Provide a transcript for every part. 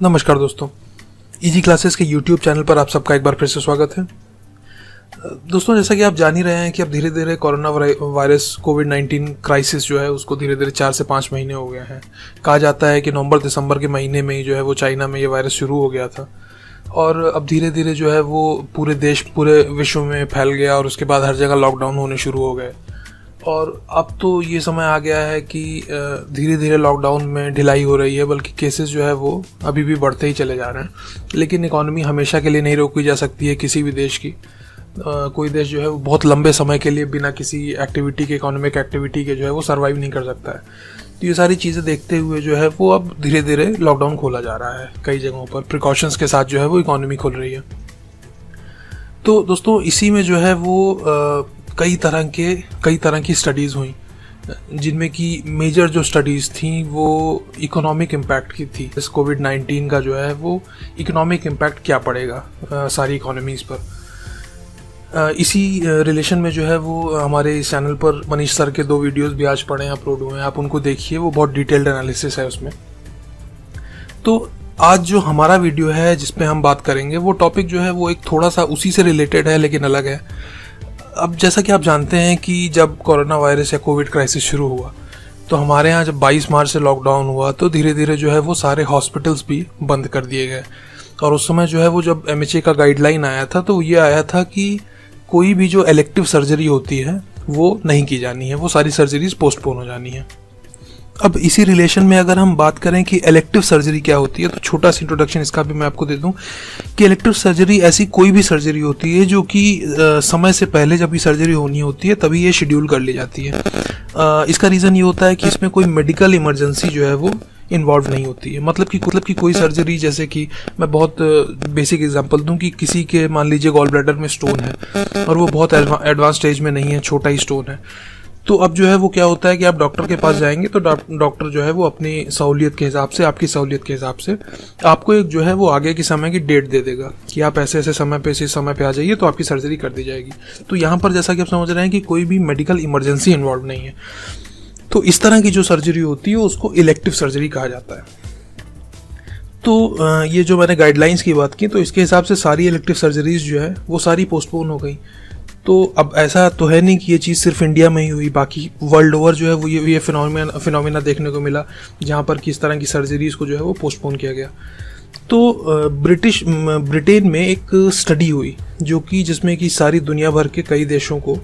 नमस्कार दोस्तों, easy classes के यूट्यूब चैनल पर आप सबका एक बार फिर से स्वागत है। दोस्तों, जैसा कि आप जान ही रहे हैं कि अब धीरे धीरे कोरोना वायरस कोविड-19 क्राइसिस जो है उसको धीरे धीरे 4 से 5 महीने हो गए हैं। कहा जाता है कि नवंबर दिसंबर के महीने में ही जो है वो चाइना में ये वायरस शुरू हो गया था और अब धीरे धीरे जो है वो पूरे विश्व में फैल गया और उसके बाद हर जगह लॉकडाउन होने शुरू हो गए। और अब तो ये समय आ गया है कि धीरे धीरे लॉकडाउन में ढिलाई हो रही है, बल्कि केसेस जो है वो अभी भी बढ़ते ही चले जा रहे हैं। लेकिन इकॉनमी हमेशा के लिए नहीं रोकी जा सकती है किसी भी देश की। कोई देश जो है वो बहुत लंबे समय के लिए बिना किसी एक्टिविटी के, इकोनॉमिक एक्टिविटी के जो है वो सर्वाइव नहीं कर सकता है। तो ये सारी चीज़ें देखते हुए जो है वो अब धीरे धीरे लॉकडाउन खोला जा रहा है। कई जगहों पर प्रिकॉशंस के साथ जो है वो इकॉनमी खुल रही है। तो दोस्तों, इसी में जो है वो कई तरह की स्टडीज़ हुई, जिनमें कि मेजर जो स्टडीज़ थी वो इकोनॉमिक इम्पैक्ट की थी। इस कोविड-19 का जो है वो इकोनॉमिक इम्पैक्ट क्या पड़ेगा सारी इकोनॉमीज़ पर। इसी रिलेशन में जो है वो हमारे इस चैनल पर मनीष सर के 2 वीडियोस भी आज पड़े अपलोड हुए हैं, आप उनको देखिए, वो बहुत डिटेल्ड एनालिसिस है उसमें। तो आज जो हमारा वीडियो है जिसपे हम बात करेंगे, वो टॉपिक जो है वो एक थोड़ा सा उसी से रिलेटेड है लेकिन अलग है। अब जैसा कि आप जानते हैं कि जब कोरोना वायरस या कोविड क्राइसिस शुरू हुआ तो हमारे यहाँ जब 22 मार्च से लॉकडाउन हुआ तो धीरे धीरे जो है वो सारे हॉस्पिटल्स भी बंद कर दिए गए। और उस समय जो है वो जब MHA का गाइडलाइन आया था तो ये आया था कि कोई भी जो इलेक्टिव सर्जरी होती है वो नहीं की जानी है, वो सारी सर्जरीज पोस्टपोन हो जानी है। अब इसी रिलेशन में अगर हम बात करें कि इलेक्टिव सर्जरी क्या होती है, तो छोटा सा इंट्रोडक्शन इसका भी मैं आपको दे दूं कि इलेक्टिव सर्जरी ऐसी कोई भी सर्जरी होती है जो कि समय से पहले जब ये सर्जरी होनी होती है तभी ये शेड्यूल कर ली जाती है। इसका रीज़न ये होता है कि इसमें कोई मेडिकल इमरजेंसी जो है वो इन्वॉल्व नहीं होती है। मतलब कि कोई सर्जरी, जैसे कि मैं बहुत बेसिक एग्जांपल दूं कि किसी के मान लीजिए गॉल ब्लैडर में स्टोन है और वो बहुत एडवांस स्टेज में नहीं है, छोटा ही स्टोन है। तो अब जो है वो क्या होता है कि आप डॉक्टर के पास जाएंगे तो डॉक्टर जो है वो अपनी सहूलियत के हिसाब से, आपकी सहूलियत के हिसाब से आपको एक जो है वो आगे की समय की डेट दे देगा कि आप ऐसे ऐसे समय पे, इसी समय पे आ जाइए तो आपकी सर्जरी कर दी जाएगी। तो यहाँ पर जैसा कि आप समझ रहे हैं कि कोई भी मेडिकल इमरजेंसी इन्वॉल्व नहीं है। तो इस तरह की जो सर्जरी होती है उसको इलेक्टिव सर्जरी कहा जाता है। तो ये जो मैंने गाइडलाइंस की बात की तो इसके हिसाब से सारी इलेक्टिव सर्जरीज जो है वो सारी पोस्टपोन हो गई। तो अब ऐसा तो है नहीं कि ये चीज़ सिर्फ इंडिया में ही हुई, बाकी वर्ल्ड ओवर जो है वो ये फिनोमिना देखने को मिला जहाँ पर किस तरह की सर्जरीज को जो है वो पोस्टपोन किया गया। तो ब्रिटेन में एक स्टडी हुई जिसमें कि सारी दुनिया भर के कई देशों को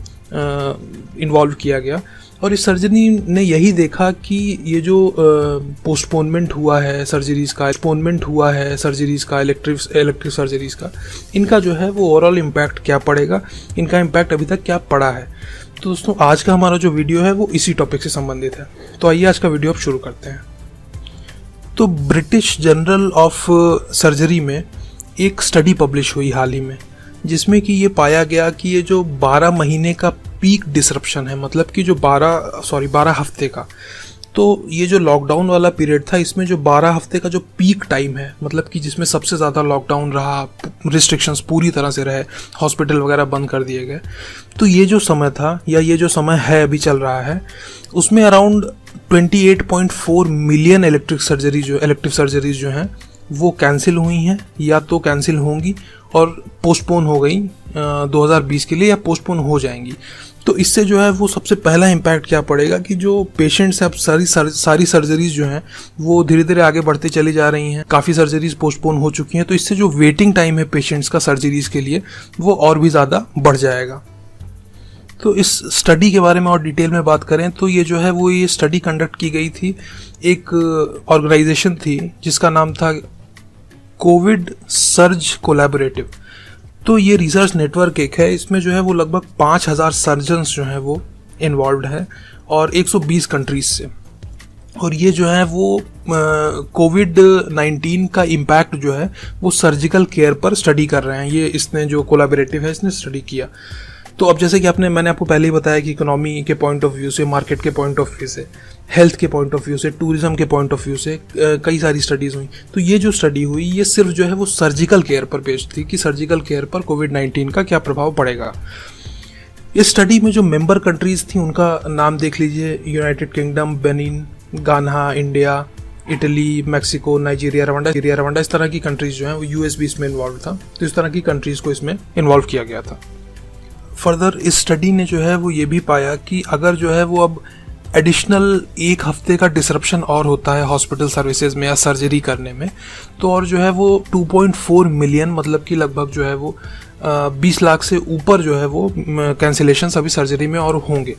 इन्वॉल्व किया गया और इस सर्जरी ने यही देखा कि ये जो पोस्टपोनमेंट हुआ है सर्जरीज़ का, इलेक्ट्रिव सर्जरीज़ का, इनका जो है वो ओवरऑल इम्पैक्ट क्या पड़ेगा, इनका इम्पैक्ट अभी तक क्या पड़ा है। तो दोस्तों, आज का हमारा जो वीडियो है वो इसी टॉपिक से संबंधित है। तो आइए आज का वीडियो अब शुरू करते हैं। तो ब्रिटिश जर्नल ऑफ सर्जरी में एक स्टडी पब्लिश हुई हाल ही में, जिसमें कि ये पाया गया कि ये जो 12 महीने का पीक डिसरप्शन है, मतलब कि जो 12 हफ्ते का, तो ये जो लॉकडाउन वाला पीरियड था इसमें जो 12 हफ्ते का जो पीक टाइम है, मतलब कि जिसमें सबसे ज़्यादा लॉकडाउन रहा, रिस्ट्रिक्शंस पूरी तरह से रहे, हॉस्पिटल वगैरह बंद कर दिए गए, तो ये जो समय था या ये जो समय है अभी चल रहा है उसमें अराउंड 28.4 मिलियन इलेक्टिव सर्जरीज जो हैं वो कैंसिल हुई हैं या तो कैंसिल होंगी और पोस्टपोन हो गई 2020 के लिए, या पोस्टपोन हो जाएंगी। तो इससे जो है वो सबसे पहला इम्पैक्ट क्या पड़ेगा कि जो पेशेंट्स हैं, अब सारी सर्जरीज जो हैं वो धीरे धीरे आगे बढ़ते चली जा रही हैं, काफ़ी सर्जरीज पोस्टपोन हो चुकी हैं। तो इससे जो वेटिंग टाइम है पेशेंट्स का सर्जरीज के लिए वो और भी ज़्यादा बढ़ जाएगा। तो इस स्टडी के बारे में और डिटेल में बात करें तो ये जो है वो ये स्टडी कंडक्ट की गई थी, एक ऑर्गेनाइजेशन थी जिसका नाम था कोविड सर्ज कोलैबोरेटिव। तो ये रिसर्च नेटवर्क एक है, इसमें जो है वो लगभग 5000 सर्जन्स जो हैं वो इन्वॉल्व है और 120 कंट्रीज से। और ये जो है वो कोविड-19 का इम्पैक्ट जो है वो सर्जिकल केयर पर स्टडी कर रहे हैं। ये इसने जो कोलैबोरेटिव है इसने स्टडी किया। तो अब जैसे कि मैंने आपको पहले ही बताया कि इकोनॉमी के पॉइंट ऑफ व्यू से, मार्केट के पॉइंट ऑफ व्यू से, हेल्थ के पॉइंट ऑफ व्यू से, टूरिज्म के पॉइंट ऑफ व्यू से कई सारी स्टडीज़ हुई। तो ये जो स्टडी हुई ये सिर्फ जो है वो सर्जिकल केयर पर बेस्ड थी कि सर्जिकल केयर पर कोविड-19 का क्या प्रभाव पड़ेगा। इस स्टडी में जो मेंबर कंट्रीज़ थी उनका नाम देख लीजिए, यूनाइटेड किंगडम, बेनिन, गाना, India, Italy, Mexico, Nigeria, Rwanda, इस तरह की कंट्रीज जो हैं वो यूएस भी इसमें इन्वॉल्व था। तो इस तरह की कंट्रीज को इसमें इन्वॉल्व किया गया था। फर्दर इस स्टडी ने जो है वो ये भी पाया कि अगर जो है वो अब एडिशनल 1 हफ्ते का डिसरप्शन और होता है हॉस्पिटल सर्विसेज में या सर्जरी करने में, तो और जो है वो 2.4 मिलियन, मतलब कि लगभग जो है वो 20 लाख से ऊपर जो है वो कैंसिलेशन अभी सर्जरी में और होंगे।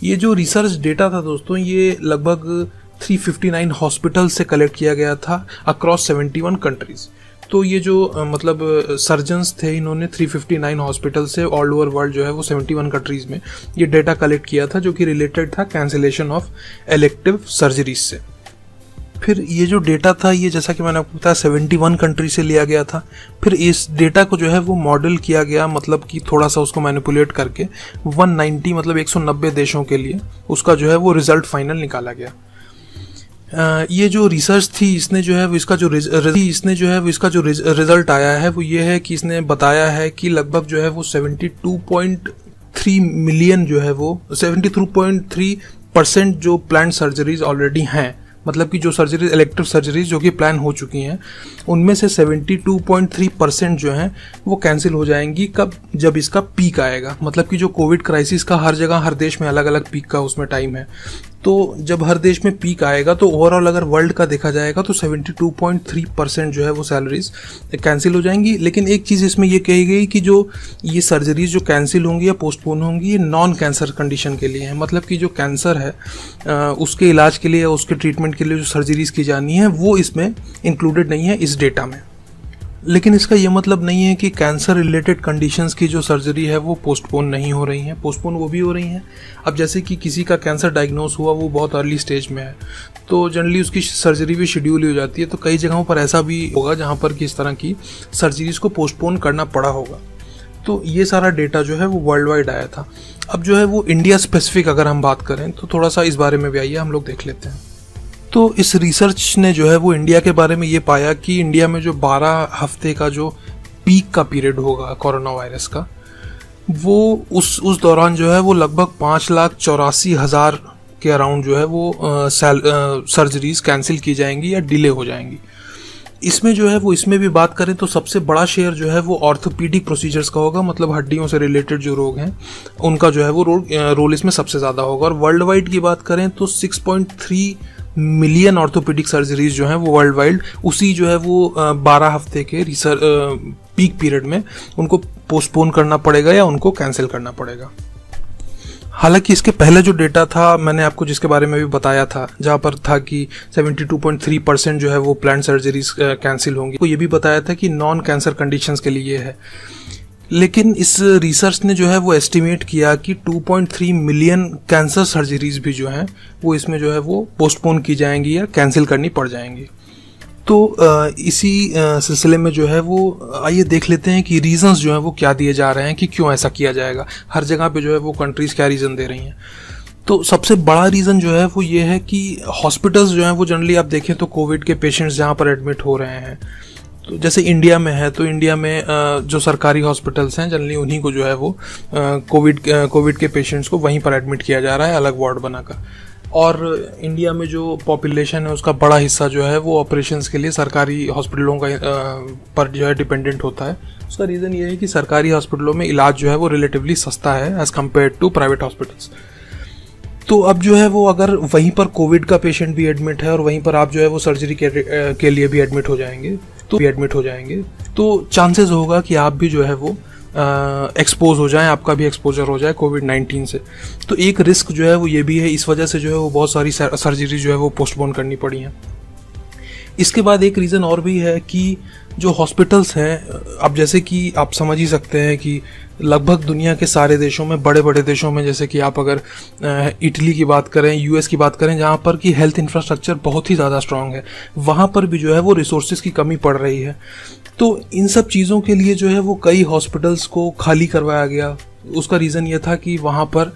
ये जो रिसर्च डेटा था दोस्तों, ये लगभग 359 हॉस्पिटल से कलेक्ट किया गया था अक्रॉस 71 कंट्रीज। तो ये जो मतलब सर्जन्स थे, इन्होंने 359 हॉस्पिटल से ऑल ओवर वर्ल्ड जो है वो 71 कंट्रीज में ये डेटा कलेक्ट किया था, जो कि रिलेटेड था कैंसिलेशन ऑफ इलेक्टिव सर्जरीज से। फिर ये जो डेटा था, ये जैसा कि मैंने आपको बताया 71 कंट्री से लिया गया था। फिर इस डेटा को जो है वो मॉडल किया गया, मतलब कि थोड़ा सा उसको मैनिपुलेट करके 190 मतलब 190 देशों के लिए उसका जो है वो रिजल्ट फाइनल निकाला गया। ये जो रिसर्च थी, इसने जो है वो इसका जो रिजल्ट आया है वो ये है कि इसने बताया है कि लगभग जो है वो 72.3 मिलियन जो है वो 73.3% जो प्लान्ड सर्जरीज ऑलरेडी हैं, मतलब कि जो सर्जरीज इलेक्टिव सर्जरीज जो कि प्लान हो चुकी हैं, उनमें से 72.3% जो हैं वो कैंसिल हो जाएंगी। कब? जब इसका पीक आएगा, मतलब कि जो कोविड क्राइसिस का हर जगह हर देश में अलग अलग पीक का उसमें टाइम है। तो जब हर देश में पीक आएगा तो ओवरऑल अगर वर्ल्ड का देखा जाएगा तो 72.3% जो है वो सैलरीज कैंसिल हो जाएंगी। लेकिन एक चीज़ इसमें ये कही गई कि जो ये सर्जरीज जो कैंसिल होंगी या पोस्टपोन होंगी, ये नॉन कैंसर कंडीशन के लिए है, मतलब कि जो कैंसर है उसके इलाज के लिए या उसके ट्रीटमेंट के लिए जो सर्जरीज की जानी है वो इसमें इंक्लूडेड नहीं है इस डेटा में। लेकिन इसका ये मतलब नहीं है कि कैंसर रिलेटेड कंडीशंस की जो सर्जरी है वो पोस्टपोन नहीं हो रही हैं, पोस्टपोन वो भी हो रही हैं। अब जैसे कि किसी का कैंसर डायग्नोस हुआ, वो बहुत अर्ली स्टेज में है, तो जनरली उसकी सर्जरी भी शेड्यूल हो जाती है। तो कई जगहों पर ऐसा भी होगा जहाँ पर कि इस तरह की सर्जरीज को पोस्टपोन करना पड़ा होगा। तो ये सारा डेटा जो है वो वर्ल्ड वाइड आया था। अब जो है वो इंडिया स्पेसिफिक अगर हम बात करें तो थोड़ा सा इस बारे में भी आइए हम लोग देख लेते हैं। तो इस रिसर्च ने जो है वो इंडिया के बारे में ये पाया कि इंडिया में जो 12 हफ्ते का जो पीक का पीरियड होगा कोरोना वायरस का, वो उस दौरान जो है वो लगभग 5,84,000 के अराउंड जो है वो सर्जरीज कैंसिल की जाएंगी या डिले हो जाएंगी। इसमें जो है वो इसमें भी बात करें तो सबसे बड़ा शेयर जो है वो ऑर्थोपीडिक प्रोसीजर्स का होगा, मतलब हड्डियों से रिलेटेड जो रोग हैं उनका जो है वो रोल इसमें सबसे ज़्यादा होगा। और वर्ल्ड वाइड की बात करें तो 6.3 मिलियन ऑर्थोपेडिक सर्जरीज जो हैं वो वर्ल्ड वाइड उसी जो है वो 12 हफ्ते के पीक पीरियड में उनको पोस्टपोन करना पड़ेगा या उनको कैंसिल करना पड़ेगा। हालांकि इसके पहले जो डेटा था मैंने आपको जिसके बारे में भी बताया था, जहाँ पर था कि 72.3% जो है वो प्लान्ड सर्जरीज कैंसिल होंगी, तो ये भी बताया था कि नॉन कैंसर कंडीशंस के लिए ये है। लेकिन इस रिसर्च ने जो है वो एस्टिमेट किया कि 2.3 मिलियन कैंसर सर्जरीज भी जो हैं वो इसमें जो है वो पोस्टपोन की जाएंगी या कैंसिल करनी पड़ जाएंगी। तो इसी सिलसिले में जो है वो आइए देख लेते हैं कि रीजंस जो हैं वो क्या दिए जा रहे हैं कि क्यों ऐसा किया जाएगा। हर जगह पे जो है वो कंट्रीज क्या रीज़न दे रही हैं। तो सबसे बड़ा रीज़न जो है वो ये है कि हॉस्पिटल्स जो हैं वो जनरली आप देखें तो कोविड के पेशेंट्स जहाँ पर एडमिट हो रहे हैं, तो जैसे इंडिया में है तो इंडिया में जो सरकारी हॉस्पिटल्स हैं जनरली उन्हीं को जो है वो कोविड के पेशेंट्स को वहीं पर एडमिट किया जा रहा है अलग वार्ड बनाकर। और इंडिया में जो पॉपुलेशन है उसका बड़ा हिस्सा जो है वो ऑपरेशंस के लिए सरकारी हॉस्पिटलों का पर जो है डिपेंडेंट होता है। उसका रीज़न ये है कि सरकारी हॉस्पिटलों में इलाज जो है वो रिलेटिवली सस्ता है as compare to private hospitals. तो अब जो है वो अगर वहीं पर कोविड का पेशेंट भी एडमिट है और वहीं पर आप जो है वो सर्जरी के लिए भी एडमिट हो जाएंगे तो चांसेस होगा कि आप भी जो है वो एक्सपोज हो जाएं, आपका भी एक्सपोजर हो जाए कोविड-19 से। तो एक रिस्क जो है वो ये भी है, इस वजह से जो है वो बहुत सारी सर्जरी जो है वो पोस्टपोन करनी पड़ी हैं। इसके बाद एक रीज़न और भी है कि जो हॉस्पिटल्स हैं, अब जैसे कि आप समझ ही सकते हैं कि लगभग दुनिया के सारे देशों में, बड़े बड़े देशों में, जैसे कि आप अगर इटली की बात करें, यूएस की बात करें, जहाँ पर कि हेल्थ इंफ्रास्ट्रक्चर बहुत ही ज़्यादा स्ट्रांग है, वहाँ पर भी जो है वो रिसोर्सेज की कमी पड़ रही है। तो इन सब चीज़ों के लिए जो है वो कई हॉस्पिटल्स को खाली करवाया गया। उसका रीज़न ये था कि वहाँ पर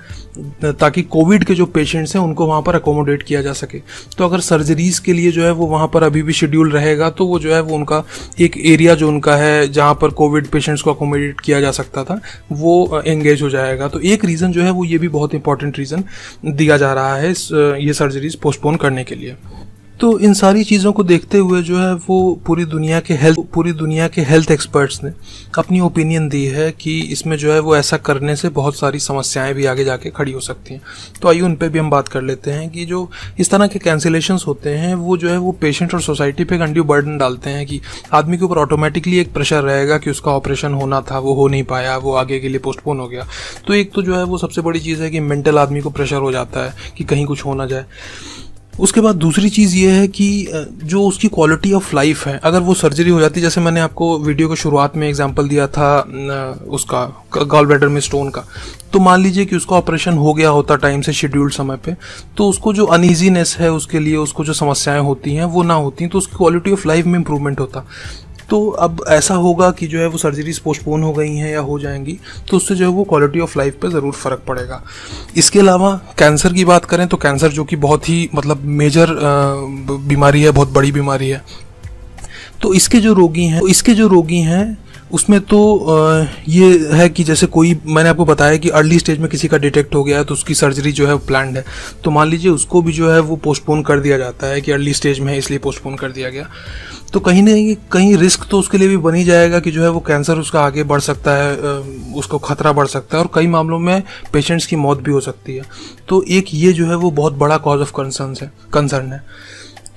ताकि कोविड के जो पेशेंट्स हैं उनको वहाँ पर अकोमोडेट किया जा सके। तो अगर सर्जरीज़ के लिए जो है वो वहाँ पर अभी भी शेड्यूल रहेगा तो वो जो है वो उनका एक एरिया जो उनका है जहाँ पर कोविड पेशेंट्स को अकोमोडेट किया जा सकता था वो एंगेज हो जाएगा। तो एक रीज़न जो है वो ये भी बहुत इंपॉर्टेंट रीज़न दिया जा रहा है ये सर्जरीज़ पोस्टपोन करने के लिए। तो इन सारी चीज़ों को देखते हुए जो है वो पूरी दुनिया के हेल्थ एक्सपर्ट्स ने अपनी ओपिनियन दी है कि इसमें जो है वो ऐसा करने से बहुत सारी समस्याएं भी आगे जाके खड़ी हो सकती हैं। तो आइए उन पे भी हम बात कर लेते हैं कि जो इस तरह के कैंसिलेशंस होते हैं वो जो है वो पेशेंट और सोसाइटी पे एक अनड्यू बर्डन डालते हैं कि आदमी के ऊपर ऑटोमेटिकली एक प्रेशर रहेगा कि उसका ऑपरेशन होना था, वो हो नहीं पाया, वो आगे के लिए पोस्टपोन हो गया। तो एक तो जो है वो सबसे बड़ी चीज़ है कि मेंटल आदमी को प्रेशर हो जाता है कि कहीं कुछ हो ना जाए। उसके बाद दूसरी चीज़ ये है कि जो उसकी क्वालिटी ऑफ लाइफ है, अगर वो सर्जरी हो जाती है, जैसे मैंने आपको वीडियो के शुरुआत में एग्जांपल दिया था उसका गॉल ब्लैडर में स्टोन का, तो मान लीजिए कि उसका ऑपरेशन हो गया होता टाइम से, शेड्यूल्ड समय पे, तो उसको जो अनईजीनेस है उसके लिए, उसको जो समस्याएं होती हैं वो ना होती, तो उसकी क्वालिटी ऑफ लाइफ में इंप्रूवमेंट होता। तो अब ऐसा होगा कि जो है वो सर्जरीज पोस्टपोन हो गई हैं या हो जाएंगी, तो उससे जो है वो क्वालिटी ऑफ लाइफ पे ज़रूर फ़र्क पड़ेगा। इसके अलावा कैंसर की बात करें तो कैंसर जो कि बहुत ही मतलब मेजर बीमारी है, बहुत बड़ी बीमारी है, तो इसके जो रोगी हैं उसमें तो ये है कि जैसे कोई, मैंने आपको बताया कि अर्ली स्टेज में किसी का डिटेक्ट हो गया है तो उसकी सर्जरी जो है प्लान्ड है, तो मान लीजिए उसको भी जो है वो पोस्टपोन कर दिया जाता है कि अर्ली स्टेज में है इसलिए पोस्टपोन कर दिया गया, तो कहीं ना कहीं रिस्क तो उसके लिए भी बन ही जाएगा कि जो है वो कैंसर उसका आगे बढ़ सकता है, उसको खतरा बढ़ सकता है और कई मामलों में पेशेंट्स की मौत भी हो सकती है। तो एक ये जो है वो बहुत बड़ा कॉज ऑफ कंसर्न है।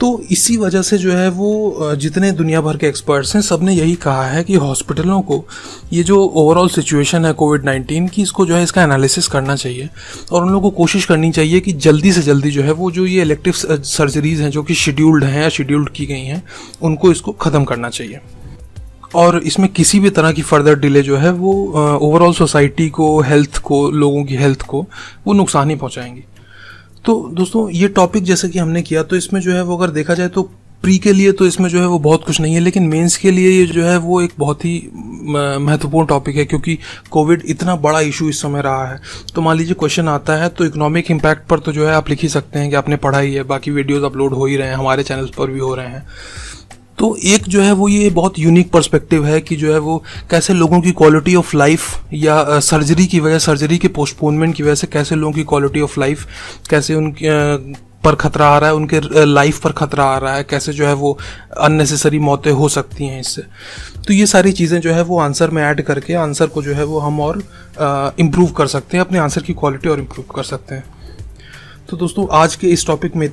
तो इसी वजह से जो है वो जितने दुनिया भर के एक्सपर्ट्स हैं सब ने यही कहा है कि हॉस्पिटलों को ये जो ओवरऑल सिचुएशन है कोविड-19 की, इसको जो है इसका एनालिसिस करना चाहिए और उन लोगों को कोशिश करनी चाहिए कि जल्दी से जल्दी जो है वो जो ये इलेक्टिव सर्जरीज हैं जो कि शेड्यूल्ड हैं या शेड्यूल्ड की गई हैं, उनको इसको ख़त्म करना चाहिए। और इसमें किसी भी तरह की फर्दर डिले जो है वो ओवरऑल सोसाइटी को, हेल्थ को, लोगों की हेल्थ को वो नुकसान ही पहुँचाएंगी। तो दोस्तों ये टॉपिक जैसे कि हमने किया, तो इसमें जो है वो अगर देखा जाए तो प्री के लिए तो इसमें जो है वो बहुत कुछ नहीं है, लेकिन मेंस के लिए ये जो है वो एक बहुत ही महत्वपूर्ण टॉपिक है, क्योंकि कोविड इतना बड़ा इशू इस समय रहा है। तो मान लीजिए क्वेश्चन आता है तो इकोनॉमिक इम्पैक्ट पर तो जो है आप लिख ही सकते हैं कि आपने पढ़ा ही है, बाकी वीडियोज़ अपलोड हो ही रहे हैं, हमारे चैनल्स पर भी हो रहे हैं। तो एक जो है वो ये बहुत यूनिक पर्सपेक्टिव है कि जो है वो कैसे लोगों की क्वालिटी ऑफ लाइफ या सर्जरी के पोस्टपोनमेंट की वजह से कैसे लोगों की क्वालिटी ऑफ लाइफ, कैसे उनके पर खतरा आ रहा है, उनके लाइफ पर खतरा आ रहा है, कैसे जो है वो अननेसेसरी मौतें हो सकती हैं इससे। तो ये सारी चीज़ें जो है वो आंसर में ऐड करके आंसर को जो है वो हम और इम्प्रूव कर सकते हैं, अपने आंसर की क्वालिटी और इम्प्रूव कर सकते हैं। तो दोस्तों आज के इस टॉपिक में